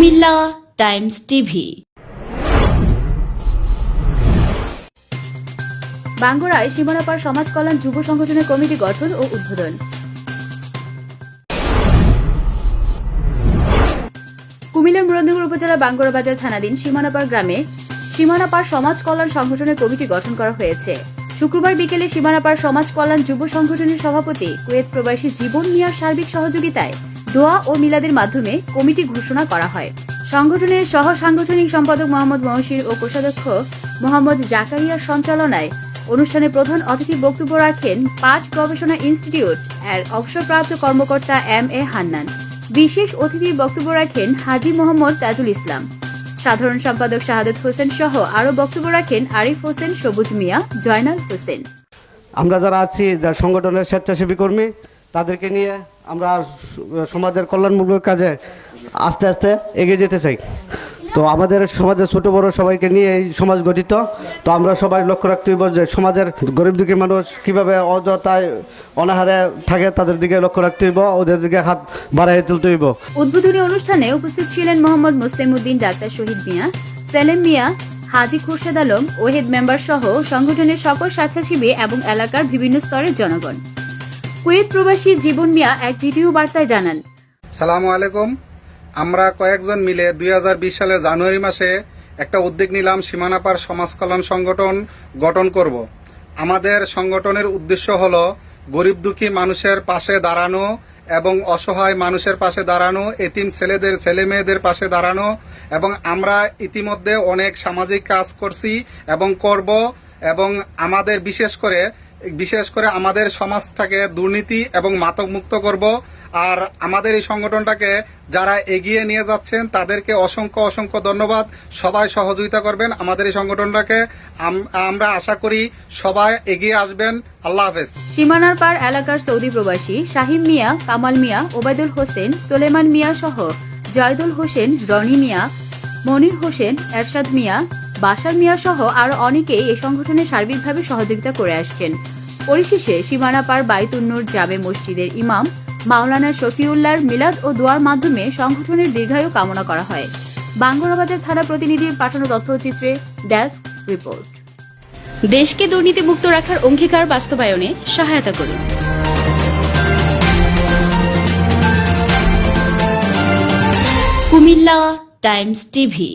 Comilla Times TV. বাঙ্গুরায় সীমানাপার সমাজ কল্যাণ যুব সংগঠনের কমিটি গঠন ও উদ্বোধন। কুমিল্লার মুরাদনগর উপজেলার বাঙ্গুরা বাজার থানাধীন সীমানাপার গ্রামে সীমানাপার সমাজ কল্যাণ সংগঠনের কমিটি গঠন করা হয়েছে। শুক্রবার বিকেলে সীমানাপার সমাজ কল্যাণ যুব সংগঠনের সভাপতি কুয়েত প্রবাসী জীবন মিয়ার সার্বিক সহযোগিতায় দোয়া ও মিলাদের মাধ্যমে কমিটি ঘোষণা করা হয়। সংগঠনের সহ সাংগঠনিক সম্পাদক মোহাম্মদ মহসিন ও কোষাধ্যক্ষ মোহাম্মদ জাকারিয়ার সঞ্চালনায় অনুষ্ঠানে প্রধান অতিথি বক্তব্য রাখেন পাট গবেষণা ইনস্টিটিউট এর অবসরপ্রাপ্ত কর্মকর্তা এম.এ. হান্নান। বিশেষ অতিথির বক্তব্য রাখেন হাজী মোহাম্মদ তাজুল ইসলাম। সাধারণ সম্পাদক শাহাদত হোসেন সহ আরও বক্তব্য রাখেন আরিফ হোসেন, সবুজ মিয়া, জয়নাল হোসেন। আমরা যারা আছি, যারা সংগঠনের স্বেচ্ছাসেবী কর্মী, তাদেরকে নিয়ে আমরা সমাজের কল্যাণমূলক কাজে আস্তে আস্তে এগিয়ে যেতে চাই। তো আমাদের সমাজের ছোট বড় সবাইকে নিয়ে এই সমাজ গঠিত। তো আমরা সবাই লক্ষ্য রাখতে হইব যে সমাজের গরিব দুঃখী মানুষ কিভাবে অযথায় অনাহারে থাকে, তাদের দিকে লক্ষ্য রাখতে হইব, ওদের দিকে হাত বাড়াই তুলতে হইব। উদ্বোধনী অনুষ্ঠানে উপস্থিত ছিলেন মোহাম্মদ মুসলিম উদ্দিন, ডাক্তার শহীদ মিয়া, সেলিম মিয়া, হাজী খুরশেদ আলম, ওহিদ মেম্বার সহ সংগঠনের সকল স্বেচ্ছাসেবী এবং এলাকার বিভিন্ন স্তরের জনগণ। কুয়েত প্রবাসী জীবন মিয়া এক ভিডিও বার্তায় জানান, সালামু আলাইকুম। আমরা কয়েকজন মিলে 2020 সালের জানুয়ারি মাসে একটা উদ্যোগ নিলাম, সীমানাপার সমাজ কল্যাণ সংগঠন গঠন করব। আমাদের সংগঠনের উদ্দেশ্য হলো গরিব দুঃখী মানুষের পাশে দাঁড়ানো এবং অসহায় মানুষের পাশে দাঁড়ানো, এতিম ছেলেদের ছেলে মেয়েদের পাশে দাঁড়ানো। এবং আমরা ইতিমধ্যে অনেক সামাজিক কাজ করছি এবং করব, এবং আমাদের বিশেষ করে আমাদের সমাজটাকে দুর্নীতি এবং মাদক মুক্ত করব। আর আমাদের এই সংগঠনটাকে যারা এগিয়ে নিয়ে যাচ্ছেন তাদেরকে অসংখ্য ধন্যবাদ। সবাই সহযোগিতা করবেন আমাদের এই সংগঠনটাকে। আমরা আশা করি সবাই এগিয়ে আসবেন। আল্লাহ হাফেজ। সীমানার পার এলাকার সৌদি প্রবাসী শাহিম মিয়া, কামাল মিয়া, ওবায়দুল হোসেন, সোলেমান মিয়া সহ জয়দুল হোসেন, রনি মিয়া, মনির হোসেন, এরশাদ মিয়া, বাশার মিয়া সহ আরো অনেকেই এই সংগঠনে সার্বিকভাবে সহযোগিতা করে আসছেন। পরিশেষে সীমানাপার বাইতুন্নুর জামে মসজিদের ইমাম মাওলানা শফিউল্লাহর মিলাদ ও দোয়ার মাধ্যমে সংগঠনের দীর্ঘায়ু কামনা করা হয়। বাঙ্গুরা বাজার থানা প্রতিনিধির পাঠানো তথ্যচিত্রে ডেস্ক রিপোর্ট। দেশকে দুর্নীতিমুক্ত রাখার অঙ্গীকার বাস্তবায়নে সহায়তা করুন। Comilla Times TV.